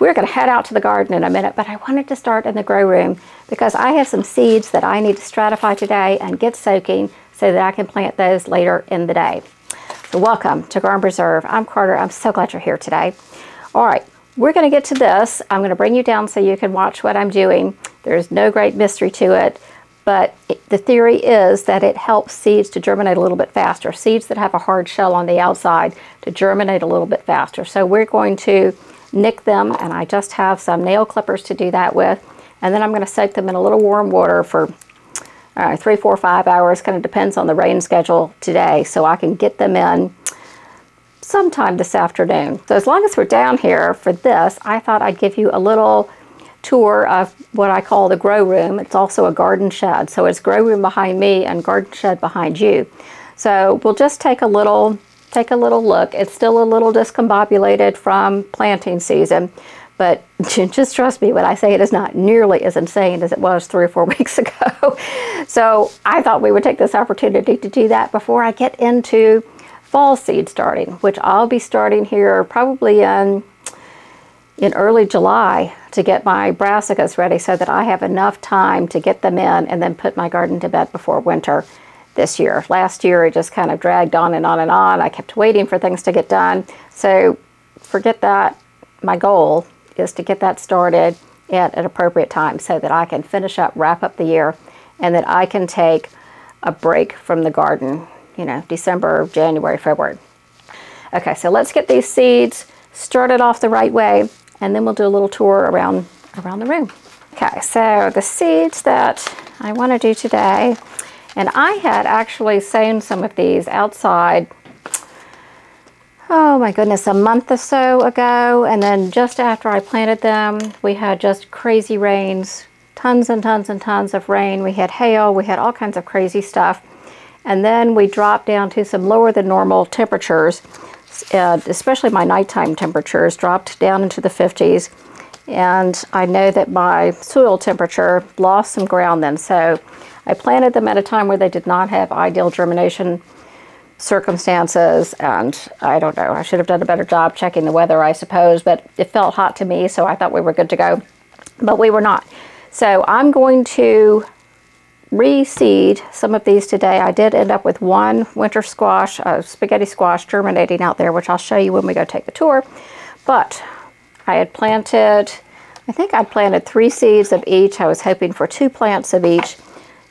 we're going to head out to the garden in a minute, but I wanted to start in the grow room because I have some seeds that I need to stratify today and get soaking so that I can plant those later in the day. So welcome to Garden Preserve. I'm Carter. I'm so glad you're here today. All right, we're going to get to this. I'm going to bring you down so you can watch what I'm doing. There's no great mystery to it, but the theory is that it helps seeds to germinate a little bit faster. Seeds that have a hard shell on the outside to germinate a little bit faster. So we're going to nick them, and I just have some nail clippers to do that with. And then I'm going to soak them in a little warm water for 3, 4, 5 hours. Kind of depends on the rain schedule today, so I can get them in sometime this afternoon. So as long as we're down here for this, I thought I'd give you a little tour of what I call the grow room. It's also a garden shed. So it's grow room behind me and garden shed behind you. So we'll just take a little look. It's still a little discombobulated from planting season, but just trust me when I say it is not nearly as insane as it was 3 or 4 weeks ago. So I thought we would take this opportunity to do that before I get into fall seed starting, which I'll be starting here probably in early July to get my brassicas ready so that I have enough time to get them in and then put my garden to bed before winter this year. Last year it just kind of dragged on and on and on. I kept waiting for things to get done. So forget that. My goal is to get that started at an appropriate time so that I can finish up, wrap up the year, and that I can take a break from the garden, you know, December, January, February. Okay, so let's get these seeds started off the right way, and then we'll do a little tour around the room. Okay, so the seeds that I want to do today, and I had actually sown some of these outside, oh my goodness, a month or so ago, and then just after I planted them, we had just crazy rains, tons and tons and tons of rain. We had hail, we had all kinds of crazy stuff, and then we dropped down to some lower than normal temperatures. Especially my nighttime temperatures dropped down into the 50s, and I know that my soil temperature lost some ground then. So I planted them at a time where they did not have ideal germination circumstances, and I don't know, I should have done a better job checking the weather, I suppose, but it felt hot to me, so I thought we were good to go, but we were not. So I'm going to reseed some of these today. I did end up with one winter squash, spaghetti squash, germinating out there, which I'll show you when we go take the tour. But I had planted, I think I'd planted 3 seeds of each. I was hoping for 2 plants of each.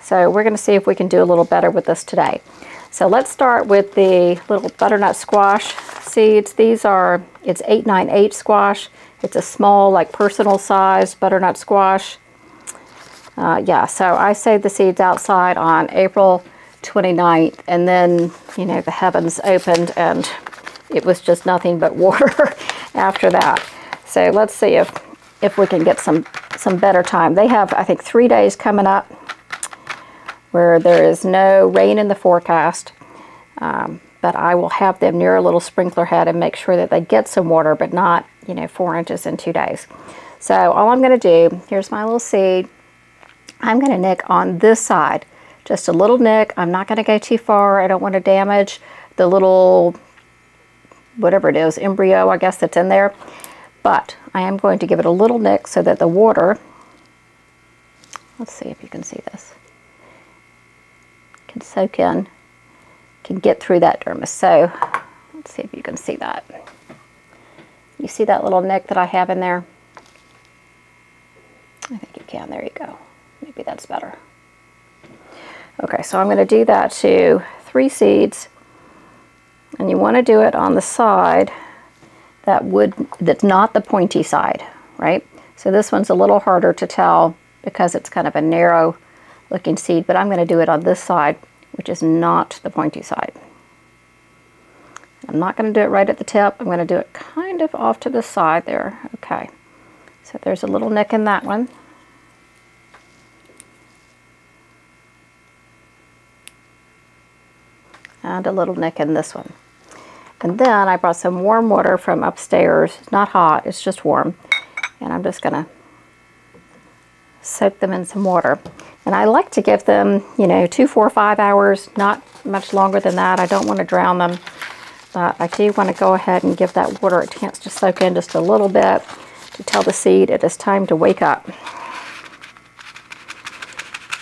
So we're going to see if we can do a little better with this today. So let's start with the little butternut squash seeds. These are, it's 898 squash. It's a small, like personal size butternut squash. Yeah, so I sowed the seeds outside on April 29th, and then, you know, the heavens opened and it was just nothing but water after that. So let's see if we can get some better time. They have, I think, 3 days coming up where there is no rain in the forecast, but I will have them near a little sprinkler head and make sure that they get some water, but not, you know, 4 inches in 2 days. So all I'm going to do, here's my little seed. I'm going to nick on this side, just a little nick. I'm not going to go too far. I don't want to damage the little, whatever it is, embryo, I guess, that's in there. But I am going to give it a little nick so that the water, let's see if you can see this, can soak in, can get through that dermis. So let's see if you can see that. You see that little nick that I have in there? I think you can. There you go. Maybe that's better. Okay, so I'm going to do that to 3 seeds, and you want to do it on the side that's not the pointy side, right? So this one's a little harder to tell because it's kind of a narrow looking seed, but I'm going to do it on this side, which is not the pointy side. I'm not going to do it right at the tip. I'm going to do it kind of off to the side there. Okay, so there's a little nick in that one. And a little nick in this one. And then I brought some warm water from upstairs. It's not hot, it's just warm. And I'm just gonna soak them in some water. And I like to give them, you know, 2, 4, 5 hours, not much longer than that. I don't want to drown them, but I do want to go ahead and give that water a chance to soak in just a little bit to tell the seed it is time to wake up.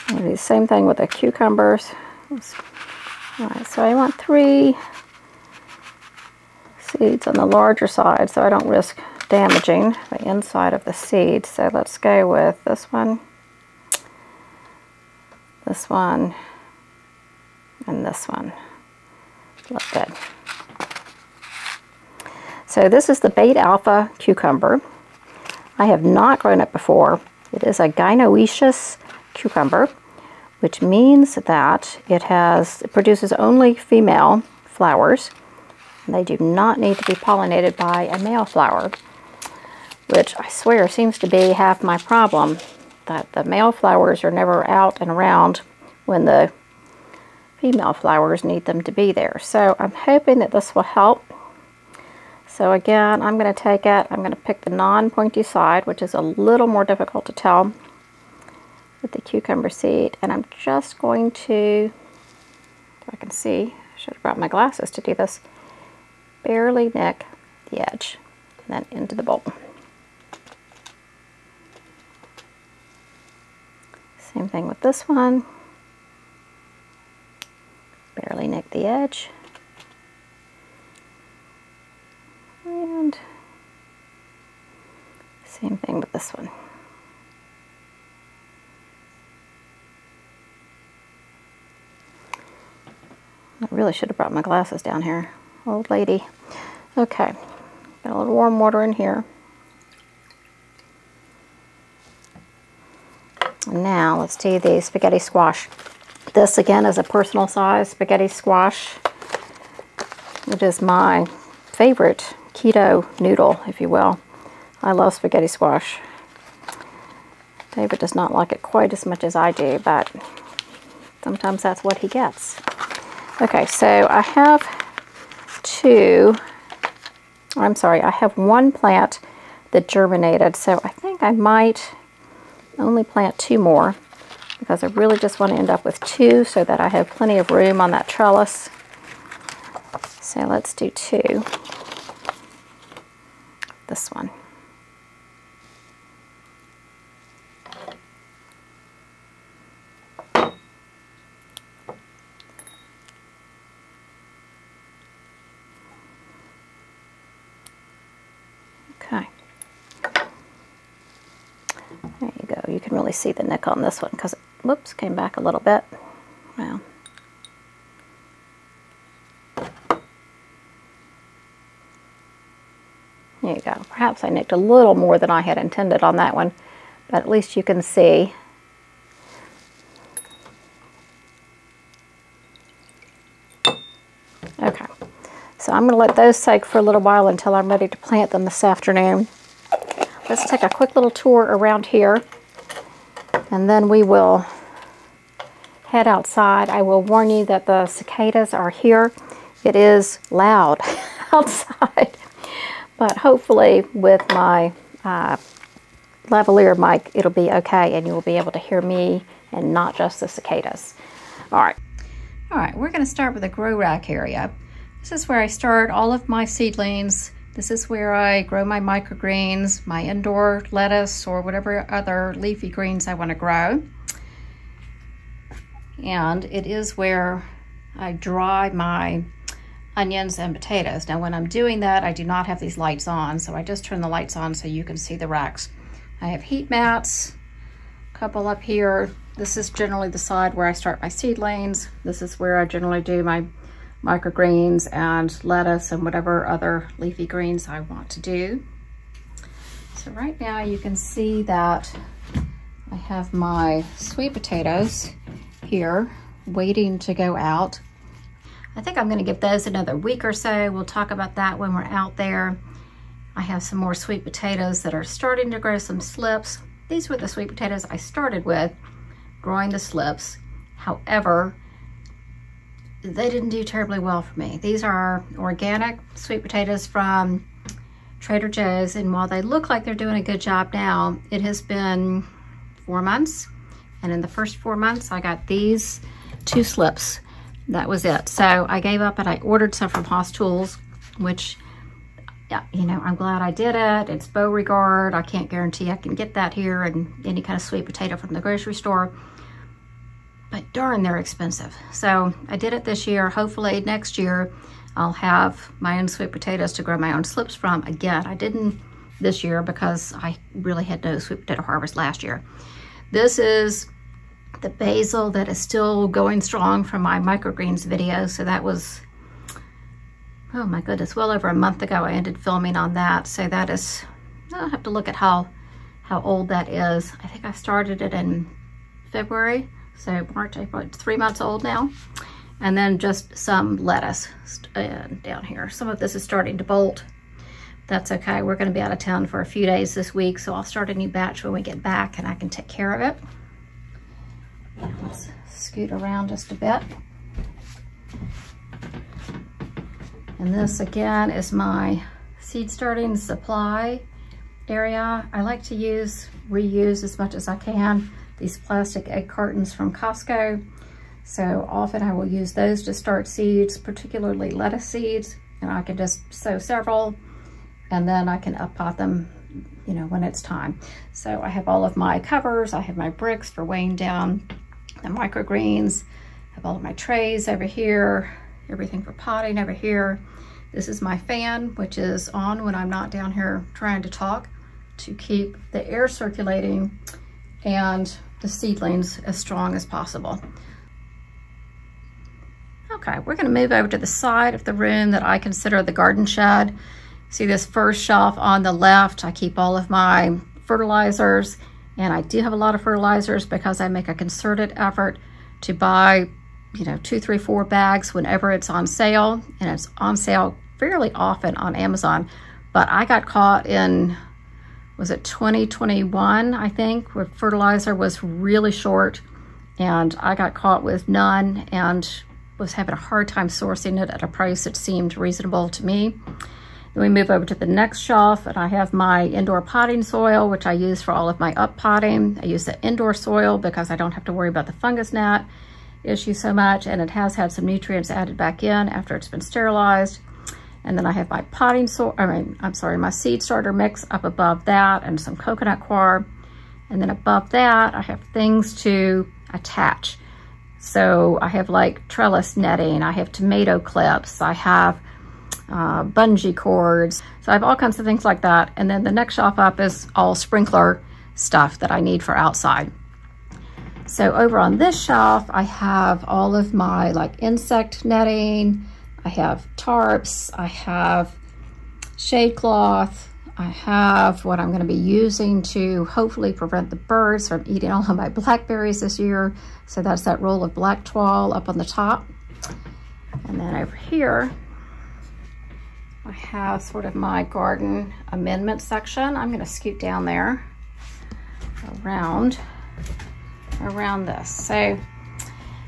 And do the same thing with the cucumbers. Alright, so I want 3 seeds on the larger side so I don't risk damaging the inside of the seed. So let's go with this one, and this one. Look good. So this is the Bait Alpha cucumber. I have not grown it before. It is a gynoecious cucumber, which means that it produces only female flowers. And they do not need to be pollinated by a male flower, which I swear seems to be half my problem, that the male flowers are never out and around when the female flowers need them to be there. So I'm hoping that this will help. So again, I'm going to take it, I'm going to pick the non-pointy side, which is a little more difficult to tell with the cucumber seed, and I'm just going to, if I can see, I should have brought my glasses to do this, barely nick the edge and then into the bowl. Same thing with this one. Barely nick the edge. And same thing with this one. I really should have brought my glasses down here. Old lady. Okay, got a little warm water in here. And now let's do the spaghetti squash. This again is a personal size spaghetti squash, which is my favorite keto noodle, if you will. I love spaghetti squash. David does not like it quite as much as I do, but sometimes that's what he gets. Okay, so I have I have 1 plant that germinated, so I think I might only plant 2 more because I really just want to end up with 2 so that I have plenty of room on that trellis. So let's do 2. This one. Okay. There you go. You can really see the nick on this one because it, whoops, came back a little bit. Wow. There you go. Perhaps I nicked a little more than I had intended on that one, but at least you can see. Okay. So I'm going to let those soak for a little while until I'm ready to plant them this afternoon. Let's take a quick little tour around here, and then we will head outside. I will warn you that the cicadas are here. It is loud outside, but hopefully with my lavalier mic, it'll be okay, and you will be able to hear me and not just the cicadas. All right, we're going to start with the grow rack area. This is where I start all of my seedlings. This is where I grow my microgreens, my indoor lettuce, or whatever other leafy greens I want to grow. And it is where I dry my onions and potatoes. Now when I'm doing that, I do not have these lights on, so I just turn the lights on so you can see the racks. I have heat mats, a couple up here. This is generally the side where I start my seedlings. This is where I generally do my microgreens and lettuce and whatever other leafy greens I want to do. So right now you can see that I have my sweet potatoes here waiting to go out. I think I'm going to give those another week or so. We'll talk about that when we're out there. I have some more sweet potatoes that are starting to grow some slips. These were the sweet potatoes I started with, growing the slips. However, they didn't do terribly well for me. These are organic sweet potatoes from Trader Joe's, and while they look like they're doing a good job now, it has been 4 months, and in the first 4 months I got these 2 slips. That was it. So I gave up and I ordered some from Haas Tools, which yeah, you know, I'm glad I did it. It's Beauregard. I can't guarantee I can get that here and any kind of sweet potato from the grocery store. But darn, they're expensive. So I did it this year. Hopefully next year I'll have my own sweet potatoes to grow my own slips from. Again, I didn't this year because I really had no sweet potato harvest last year. This is the basil that is still going strong from my microgreens video. So that was, oh my goodness, well over a month ago I ended filming on that. So that is, I'll have to look at how old that is. I think I started it in February. So March, April, it's 3 months old now. And then just some lettuce down here. Some of this is starting to bolt. That's okay. We're going to be out of town for a few days this week, so I'll start a new batch when we get back and I can take care of it. Let's scoot around just a bit. And this again is my seed starting supply area. I like to reuse as much as I can these plastic egg cartons from Costco. So often I will use those to start seeds, particularly lettuce seeds, and I can just sow several and then I can up-pot them, you know, when it's time. So I have all of my covers, I have my bricks for weighing down the microgreens, I have all of my trays over here, everything for potting over here. This is my fan, which is on when I'm not down here trying to talk, to keep the air circulating and the seedlings as strong as possible. Okay, we're gonna move over to the side of the room that I consider the garden shed. See this first shelf on the left, I keep all of my fertilizers, and I do have a lot of fertilizers because I make a concerted effort to buy, you know, 2, 3, 4 bags whenever it's on sale, and it's on sale fairly often on Amazon. But I got caught in, was it 2021, I think, where fertilizer was really short, and I got caught with none and was having a hard time sourcing it at a price that seemed reasonable to me. Then we move over to the next shelf, and I have my indoor potting soil, which I use for all of my up potting. I use the indoor soil because I don't have to worry about the fungus gnat issue so much, and it has had some nutrients added back in after it's been sterilized. And then I have my potting soil, my seed starter mix up above that, and some coconut coir. And then above that, I have things to attach. So I have like trellis netting, I have tomato clips, I have bungee cords. So I have all kinds of things like that. And then the next shelf up is all sprinkler stuff that I need for outside. So over on this shelf, I have all of my like insect netting, I have tarps, I have shade cloth, I have what I'm going to be using to hopefully prevent the birds from eating all of my blackberries this year. So that's that roll of black toile up on the top. And then over here, I have sort of my garden amendment section. I'm going to scoot down there around this. So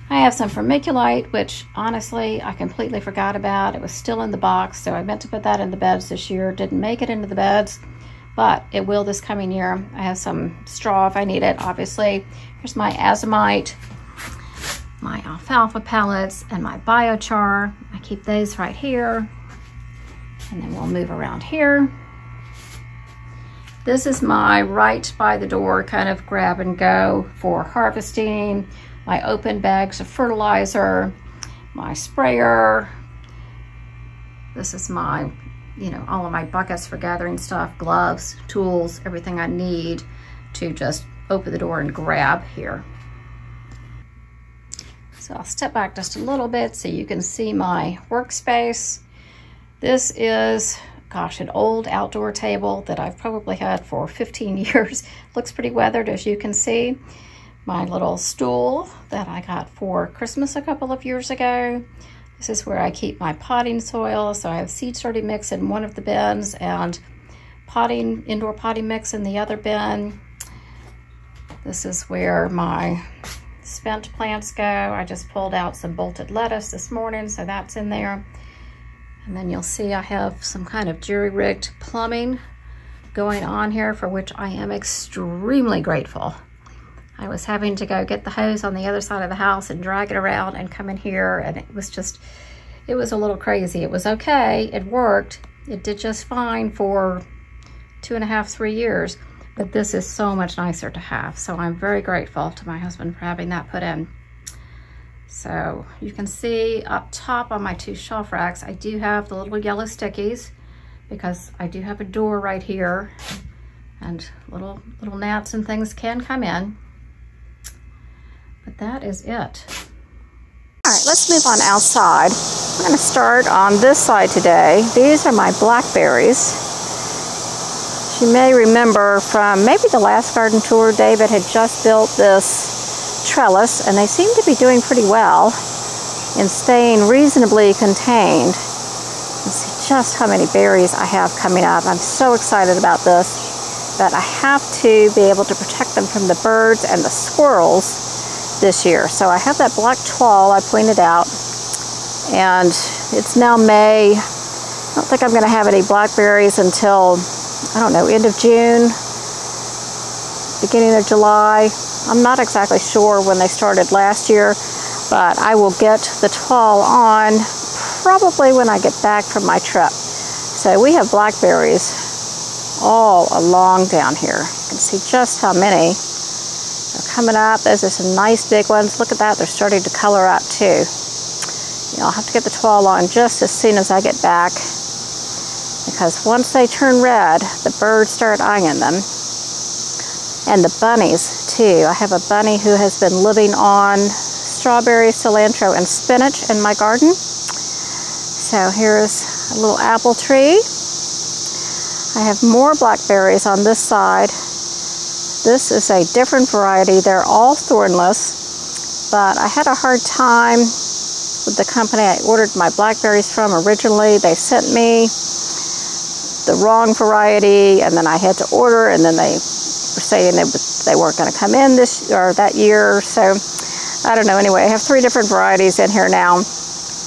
I have some vermiculite, which honestly I completely forgot about. It was still in the box, so I meant to put that in the beds this year. Didn't make it into the beds, but it will this coming year. I have some straw if I need it, obviously. Here's my azomite, my alfalfa pellets, and my biochar. I keep those right here. And then we'll move around here. This is my right by the door kind of grab and go for harvesting. My open bags of fertilizer, my sprayer. This is my, you know, all of my buckets for gathering stuff, gloves, tools, everything I need to just open the door and grab here. So I'll step back just a little bit so you can see my workspace. This is, gosh, an old outdoor table that I've probably had for 15 years. Looks pretty weathered, as you can see. My little stool that I got for Christmas a couple of years ago. This is where I keep my potting soil. So I have seed starting mix in one of the bins and indoor potting mix in the other bin. This is where my spent plants go. I just pulled out some bolted lettuce this morning, so that's in there. And then you'll see I have some kind of jury-rigged plumbing going on here, for which I am extremely grateful. I was having to go get the hose on the other side of the house and drag it around and come in here, and it was a little crazy. It was okay, it worked. It did just fine for 2.5, 3 years, but this is so much nicer to have. So I'm very grateful to my husband for having that put in. So you can see up top on my 2 shelf racks, I do have the little yellow stickies because I do have a door right here, and little gnats and things can come in. But that is it. All right, let's move on outside. I'm going to start on this side today. These are my blackberries. You may remember from maybe the last garden tour, David had just built this trellis, and they seem to be doing pretty well in staying reasonably contained. Let's see just how many berries I have coming up. I'm so excited about this, but I have to be able to protect them from the birds and the squirrels this year. So I have that black tulle I pointed out, and it's now May. I don't think I'm going to have any blackberries until, I don't know, end of June, beginning of July. I'm not exactly sure when they started last year, but I will get the tulle on probably when I get back from my trip. So we have blackberries all along down here. You can see just how many are coming up. Those are some nice big ones. Look at that, they're starting to color up too. I'll have to get the tulle on just as soon as I get back, because once they turn red, the birds start eyeing them. And the bunnies too. I have a bunny who has been living on strawberries, cilantro, and spinach in my garden. So here's a little apple tree. I have more blackberries on this side. This is a different variety. They're all thornless, but I had a hard time with the company I ordered my blackberries from originally. They sent me the wrong variety, and then I had to order, and then they were saying they weren't going to come in this or that year. So I don't know. Anyway, I have 3 different varieties in here now,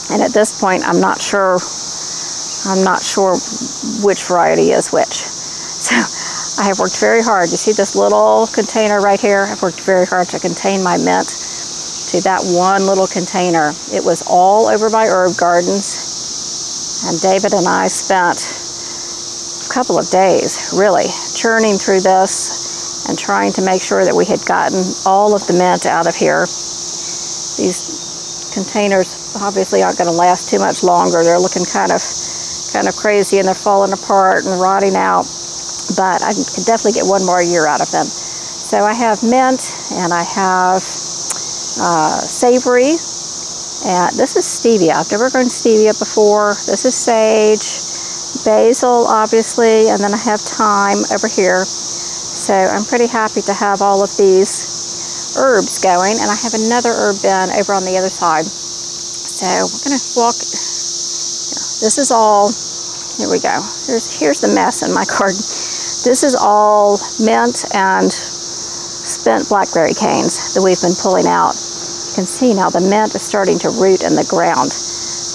and at this point I'm not sure which variety is which. So I have worked very hard. You see this little container right here? I've worked very hard to contain my mint to that one little container. It was all over my herb gardens, and David and I spent a couple of days really churning through this and trying to make sure that we had gotten all of the mint out of here. These containers obviously aren't going to last too much longer. They're looking kind of crazy, and they're falling apart and rotting out, but I can definitely get 1 more year out of them. So I have mint, and I have savory, and this is stevia. I've never grown stevia before. This is sage, basil obviously, and then I have thyme over here. So I'm pretty happy to have all of these herbs going, and I have another herb bin over on the other side. So we're going to walk. This is all, here we go. Here's the mess in my garden. This is all mint and spent blackberry canes that we've been pulling out. You can see now the mint is starting to root in the ground,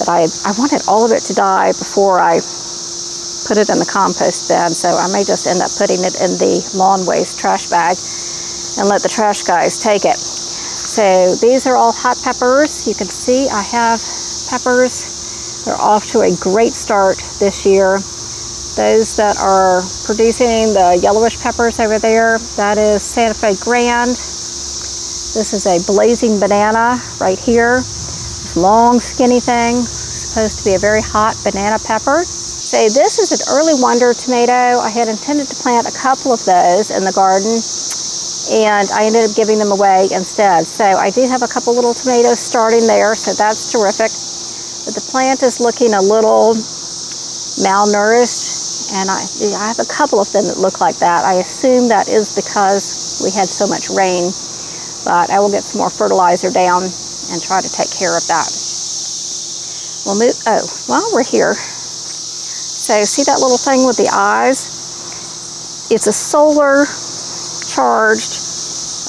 but I wanted all of it to die before I put it in the compost bin, so I may just end up putting it in the lawn waste trash bag and let the trash guys take it. So these are all hot peppers. You can see I have peppers. They're off to a great start this year. Those that are producing the yellowish peppers over there, that is Santa Fe Grand. This is a blazing banana right here. This long skinny thing, supposed to be a very hot banana pepper. So this is an early wonder tomato. I had intended to plant a couple of those in the garden, and I ended up giving them away instead. So I do have a couple little tomatoes starting there, so that's terrific. But the plant is looking a little malnourished, and I have a couple of them that look like that. I assume that is because we had so much rain, but I will get some more fertilizer down and try to take care of that. We'll move, while we're here, so see that little thing with the eyes? It's a solar charged,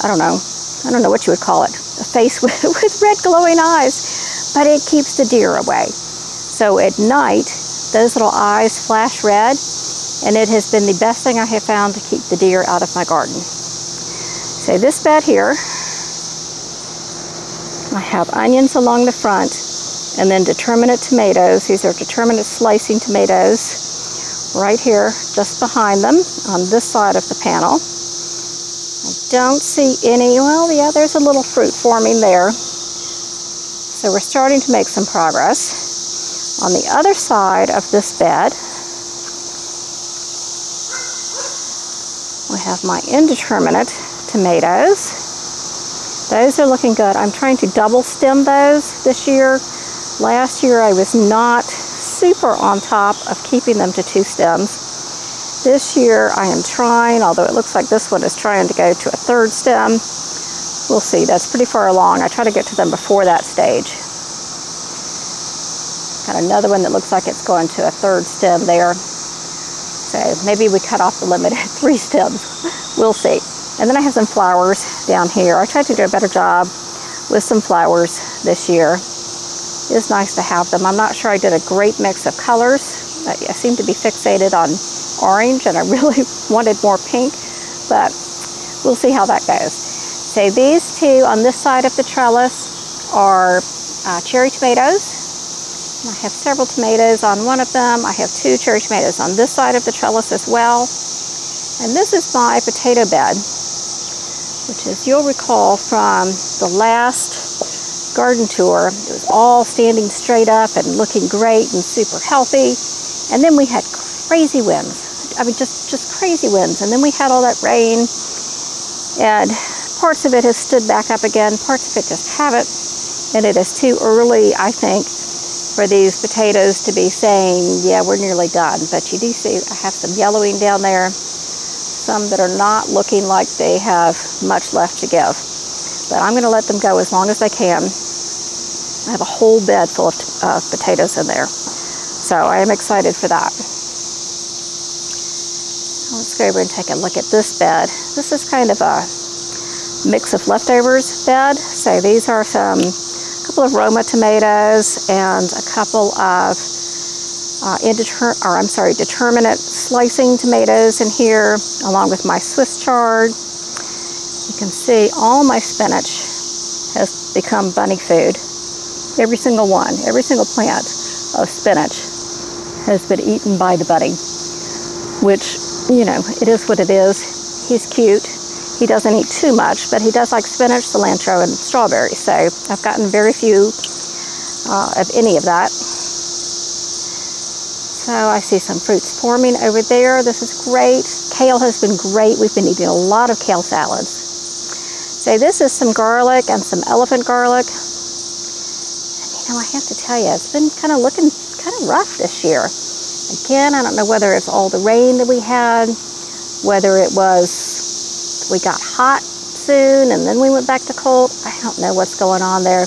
I don't know what you would call it, a face with red glowing eyes, but it keeps the deer away. So at night, those little eyes flash red, and it has been the best thing I have found to keep the deer out of my garden. So this bed here, I have onions along the front, and then determinate tomatoes. These are determinate slicing tomatoes. right here, just behind them, on this side of the panel. I don't see any, well, yeah, there's a little fruit forming there. So we're starting to make some progress. On the other side of this bed, we have my indeterminate tomatoes. Those are looking good. I'm trying to double stem those this year. Last year I was not super on top of keeping them to 2 stems. This year I am trying, although it looks like this one is trying to go to a 3rd stem. We'll see, that's pretty far along. I try to get to them before that stage. Got another one that looks like it's going to a 3rd stem there. So maybe we cut off the limit at 3 stems. We'll see. And then I have some flowers down here. I tried to do a better job with some flowers this year. It is nice to have them. I'm not sure I did a great mix of colors. I seem to be fixated on orange, and I really wanted more pink, but we'll see how that goes. So these two on this side of the trellis are cherry tomatoes. I have several tomatoes on one of them. I have 2 cherry tomatoes on this side of the trellis as well. And this is my potato bed, which, as you'll recall from the last garden tour, it was all standing straight up and looking great and super healthy. And then we had crazy winds. I mean, just crazy winds. And then we had all that rain, and parts of it has stood back up again, parts of it just haven't. And it is too early, I think, for these potatoes to be saying, yeah, we're nearly done. But you do see I have some yellowing down there, some that are not looking like they have much left to give. But I'm going to let them go as long as they can. I have a whole bed full of potatoes in there. So I am excited for that. Let's go over and take a look at this bed. This is kind of a mix of leftovers bed. So these are a couple of Roma tomatoes and a couple of determinate slicing tomatoes in here, along with my Swiss chard. You can see all my spinach has become bunny food. Every single one, every single plant of spinach has been eaten by the bunny, which, you know, it is what it is. He's cute. He doesn't eat too much, but he does like spinach, cilantro, and strawberries. So I've gotten very few of any of that. So I see some fruits forming over there. This is great. Kale has been great. We've been eating a lot of kale salads. So this is some garlic and some elephant garlic. And, you know, I have to tell you, it's been kind of looking kind of rough this year. Again, I don't know whether it's all the rain that we had, whether it was we got hot soon and then we went back to cold. I don't know what's going on there,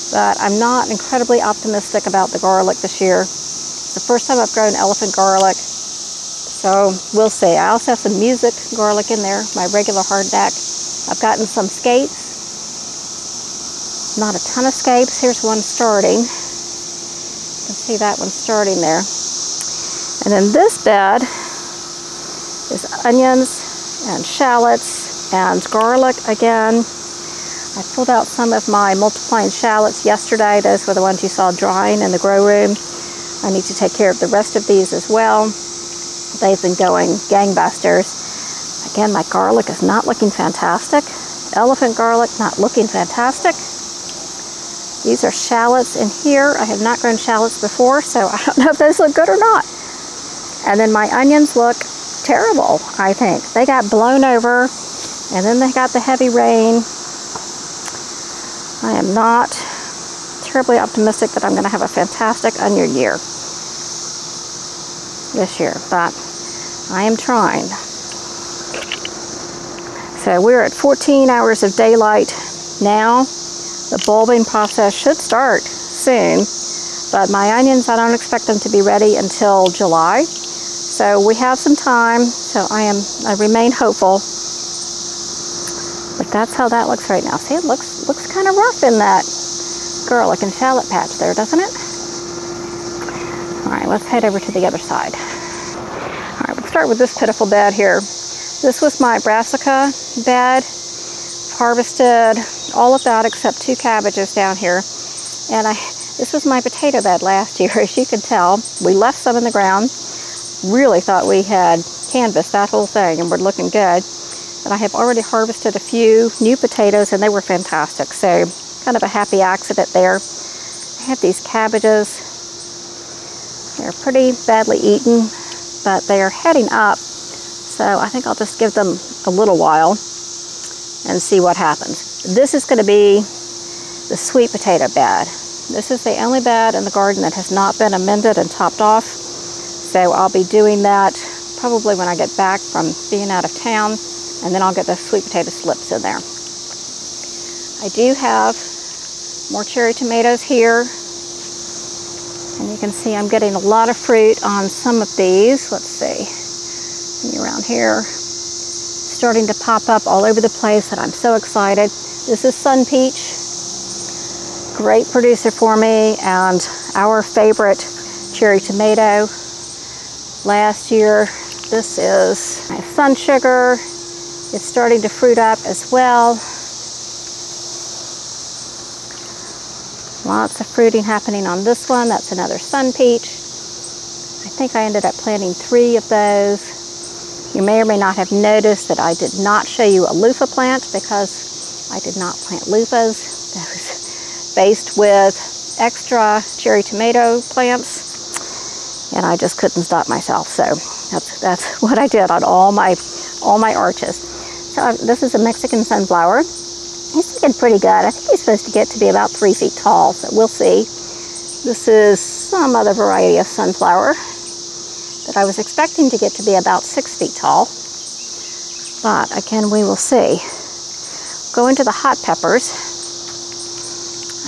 but I'm not incredibly optimistic about the garlic this year. It's the first time I've grown elephant garlic, so we'll see. I also have some music garlic in there, my regular hardback. I've gotten some scapes, not a ton of scapes. Here's one starting. You can see that one starting there. And then this bed is onions and shallots and garlic again. I pulled out some of my multiplying shallots yesterday. Those were the ones you saw drying in the grow room. I need to take care of the rest of these as well. They've been going gangbusters. Again, my garlic is not looking fantastic. Elephant garlic, not looking fantastic. These are shallots in here. I have not grown shallots before, so I don't know if those look good or not. And then my onions look terrible, I think. They got blown over, and then they got the heavy rain. I am not terribly optimistic that I'm going to have a fantastic onion year this year, but I am trying. So we're at 14 hours of daylight now. The bulbing process should start soon, but my onions, I don't expect them to be ready until July. So we have some time, so I remain hopeful. But that's how that looks right now. See, it looks kind of rough in that garlic and shallot patch there, doesn't it? All right, let's head over to the other side. All right, let's start with this pitiful bed here. This was my brassica bed. Harvested all of that except 2 cabbages down here. And this was my potato bed last year, as you can tell. We left some in the ground, really thought we had canvassed that whole thing and we're looking good. But I have already harvested a few new potatoes and they were fantastic. So kind of a happy accident there. I have these cabbages. They're pretty badly eaten, but they are heading up. So I think I'll just give them a little while and see what happens. This is going to be the sweet potato bed. This is the only bed in the garden that has not been amended and topped off. So I'll be doing that probably when I get back from being out of town, and then I'll get the sweet potato slips in there. I do have more cherry tomatoes here, and you can see I'm getting a lot of fruit on some of these. Let's see, around here, starting to pop up all over the place, and I'm so excited. This is Sun Peach, great producer for me, and our favorite cherry tomato last year. This is my Sun Sugar. It's starting to fruit up as well. Lots of fruiting happening on this one. That's another Sun Peach. I think I ended up planting 3 of those. You may or may not have noticed that I did not show you a loofah plant because I did not plant loofahs. That was based with extra cherry tomato plants, and I just couldn't stop myself. So that's what I did on all my arches. So this is a Mexican sunflower. He's looking pretty good. I think he's supposed to get to be about 3 feet tall, so we'll see. This is some other variety of sunflower that I was expecting to get to be about 6 feet tall. But again, we will see. Go into the hot peppers.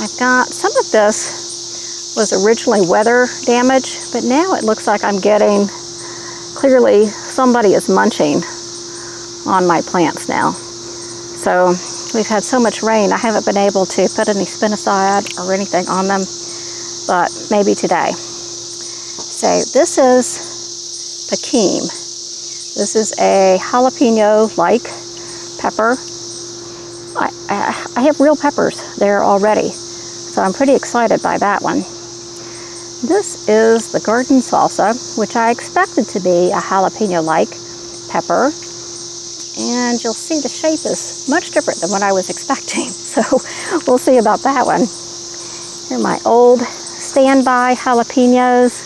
I've got some of this was originally weather damage, but now it looks like I'm getting, clearly somebody is munching on my plants now. So we've had so much rain, I haven't been able to put any spinoside or anything on them, but maybe today. So this is Pekim. This is a jalapeno-like pepper. I have real peppers there already, so I'm pretty excited by that one. This is the garden salsa, which I expected to be a jalapeno-like pepper. And you'll see the shape is much different than what I was expecting. So we'll see about that one. Here are my old standby jalapenos.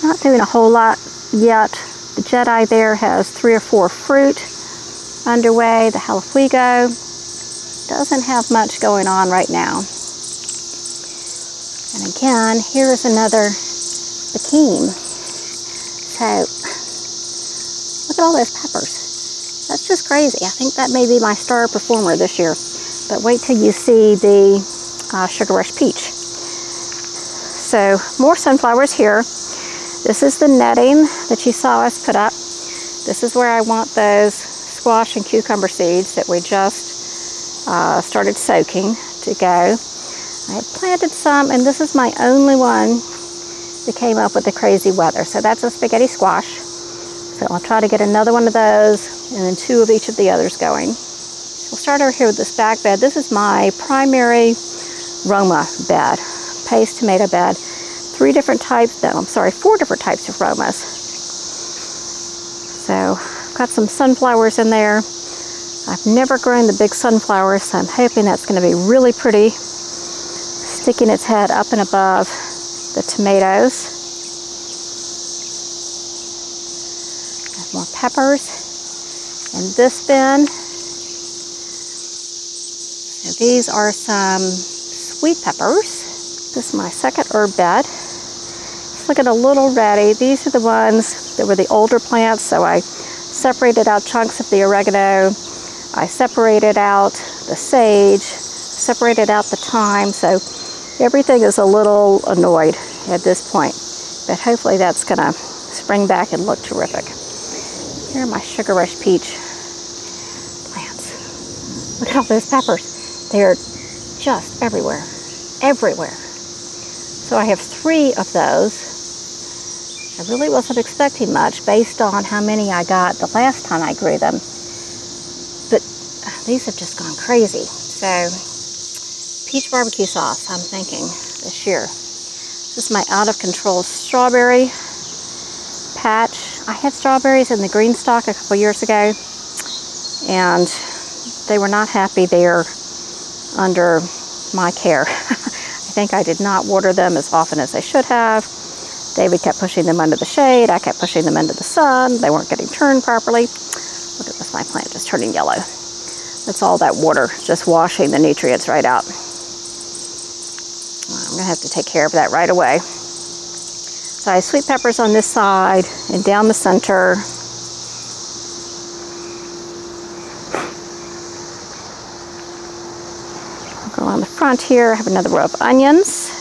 Not doing a whole lot yet. The Jedi there has 3 or 4 fruit underway. The jalapeño doesn't have much going on right now. And again, here's another Pekim. So look at all those peppers. That's just crazy. I think that may be my star performer this year. But wait till you see the Sugar Rush Peach. So more sunflowers here. This is the netting that you saw us put up. This is where I want those squash and cucumber seeds that we just started soaking to go. I have planted some, and this is my only one that came up with the crazy weather. So that's a spaghetti squash. So I'll try to get another one of those, and then 2 of each of the others going. We'll start over here with this back bed. This is my primary Roma bed, paste tomato bed. 4 different types of Romas. So I've got some sunflowers in there. I've never grown the big sunflowers, so I'm hoping that's going to be really pretty, sticking its head up and above the tomatoes. More peppers in this bin. So these are some sweet peppers. This is my second herb bed. It's looking a little ready. These are the ones that were the older plants, so I separated out chunks of the oregano. I separated out the sage, separated out the thyme, so everything is a little annoyed at this point. But hopefully that's gonna spring back and look terrific. Here are my Sugar Rush Peach plants. Look at all those peppers. They're just everywhere, everywhere. So I have 3 of those. I really wasn't expecting much based on how many I got the last time I grew them. But these have just gone crazy. So peach barbecue sauce, I'm thinking, this year. This is my out of control strawberry patch. I had strawberries in the green stock a couple years ago, and they were not happy there under my care. I think I did not water them as often as I should have. David kept pushing them under the shade. I kept pushing them into the sun. They weren't getting turned properly. Look at this, my plant just turning yellow. That's all that water, just washing the nutrients right out. I'm gonna have to take care of that right away. So I have sweet peppers on this side and down the center. I'll go on the front here. I have another row of onions.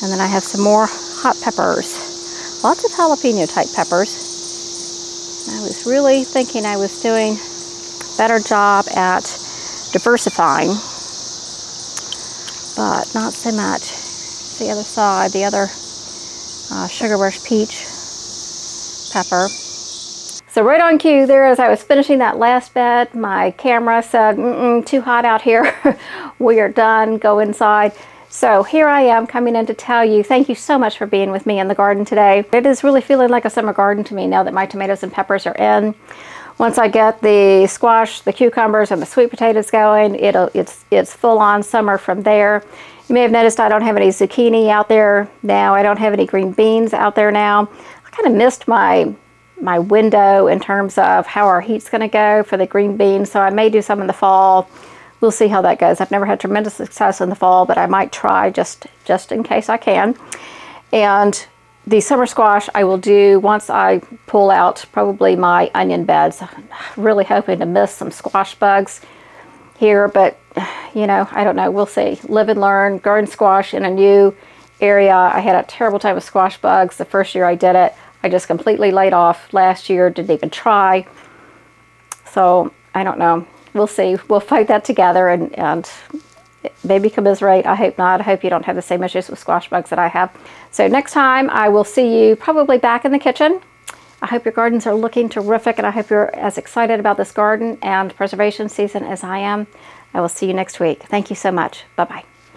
And then I have some more hot peppers. Lots of jalapeno type peppers. I was really thinking I was doing a better job at diversifying, but not so much. The other side, the other sugar rush peach pepper. So right on cue there, as I was finishing that last bed, my camera said, too hot out here. We are done, go inside. So here I am coming in to tell you, thank you so much for being with me in the garden today. It is really feeling like a summer garden to me now that my tomatoes and peppers are in. Once I get the squash, the cucumbers, and the sweet potatoes going, it's full on summer from there. You may have noticed I don't have any zucchini out there now. I don't have any green beans out there now. I kind of missed my window in terms of how our heat's going to go for the green beans, so I may do some in the fall. We'll see how that goes. I've never had tremendous success in the fall, but I might try just in case I can. And the summer squash I will do once I pull out probably my onion beds. I'm really hoping to miss some squash bugs here, but you know, I don't know. We'll see. Live and learn. Garden squash in a new area. I had a terrible time with squash bugs the first year I did it. I just completely laid off last year. Didn't even try. So I don't know. We'll see. We'll fight that together and maybe commiserate. I hope not. I hope you don't have the same issues with squash bugs that I have. So next time I will see you probably back in the kitchen. I hope your gardens are looking terrific, and I hope you're as excited about this garden and preservation season as I am. I will see you next week. Thank you so much. Bye-bye.